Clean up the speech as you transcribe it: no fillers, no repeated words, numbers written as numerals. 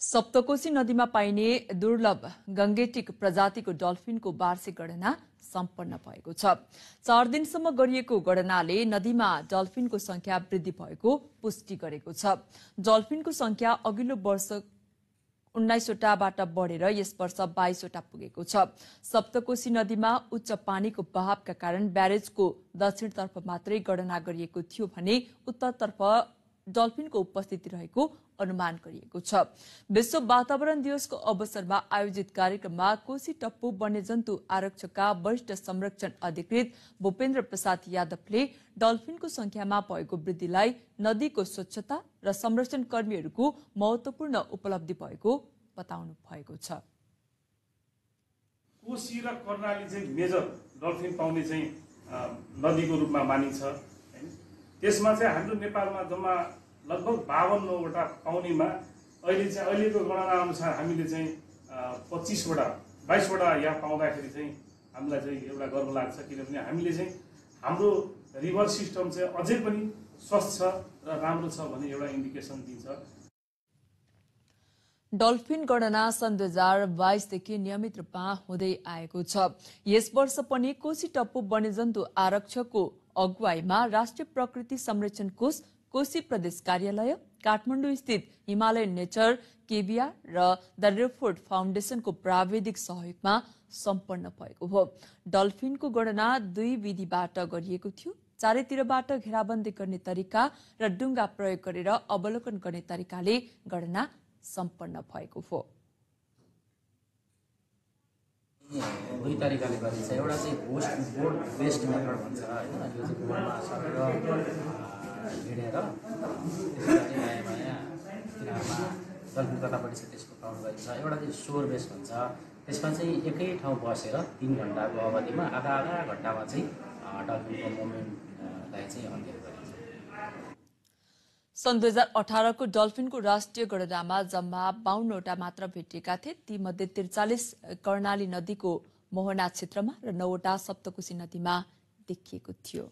सप्तकोशी नदीमा पाइने दुर्लभ गंगेटिक प्रजातिको डल्फिनको वार्षिक गणना सम्पन्न भएको छ। 4 दिनसम्म गरिएको गणनाले नदीमा डल्फिनको संख्या वृद्धि भएको पुष्टि गरेको छ। डल्फिनको संख्या अघिल्लो वर्ष 19 वटाबाट बढेर यस वर्ष 22 वटा पुगेको छ। सप्तकोशी नदीमा उच्च पानीको बहावका कारण ब्यारेजको दक्षिणतर्फ मात्रै गणना गरिएको थियो भने उत्तरतर्फ डल्फिनको उपस्थिति रहेको अनुमान गरिएको छ। विश्व वातावरण दिवसको अवसरमा आयोजित कार्यक्रममा कोशी टप्पु वन्यजन्तु आरक्षकका वरिष्ठ संरक्षण अधिकृत भूपेन्द्र प्रसाद यादवले डल्फिनको संख्यामा भएको वृद्धिलाई नदीको स्वच्छता र संरक्षण कर्मीहरूको महत्वपूर्ण उपलब्धि भएको बताउनु भएको छ। कोशी र कर्णाली चाहिँ मेजर डल्फिन पाउने चाहिँ नदीको रूपमा मानिन्छ। त्यसमा चाहिँ हाम्रो नेपालमा जम्मा लगभग 52 वटा पाउनेमा अहिलेको गणना अनुसार हामीले चाहिँ 22 वटा यहाँ पाउँदाखेरि चाहिँ हामीलाई चाहिँ एउटा गर्व लाग्छ, किनभने हामीले चाहिँ हाम्रो रिभर सिस्टम चाहिँ अझै पनि स्वस्थ छ र राम्रो छ भन्ने एउटा इन्डिकेसन दिन्छ। डल्फिन गणना सन् 2022 देखि नियमित रूपमा हुँदै आएको छ। यस वर्ष पनि कोशी टप्पु वन्यजन्तु आरक्षकको अगुवाईमा राष्ट्रिय प्रकृति संरक्षण कोष, कोशी प्रदेश कार्यालय, काठमाडौँ स्थित हिमालयन नेचर केबिआर र द रेफोर्ड फाउन्डेशनको प्राविधिक सहयोगमा सम्पन्न भएको हो। डल्फिनको गणना 2 विधिबाट गरिएको थियो। चारैतिरबाट घेराबन्दी गर्ने तरिका र डुङ्गा प्रयोग गरेर अवलोकन गर्ने तरिकाले गणना सम्पन्न भएको हो। 2 तरिकाले गरिन्छ। एउटा चाहिँ बोर्ड बेस्ड मेथड भन्छ हैन, यो चाहिँ बोर्डमा सकेर हिँडेर त्यसमा किनारमा डल्फिन कतापट्टि छ त्यसको काउन्ट गरिन्छ। एउटा चाहिँ सोर बेस भन्छ, त्यसमा चाहिँ एकै ठाउँ बसेर 3 घण्टाको अवधिमा आधा घण्टामा चाहिँ डल्फिनको मुभमेन्टलाई चाहिँ अध्ययन गरिन्छ। सन् 2018 को डल्फिनको राष्ट्रिय गणनामा जम्मा 52 वटा मात्र भेटिएका थिए। तीमध्ये 43 कर्णाली नदीको मोहना क्षेत्रमा र 9 वटा सप्तकोशी नदीमा देखिएको थियो।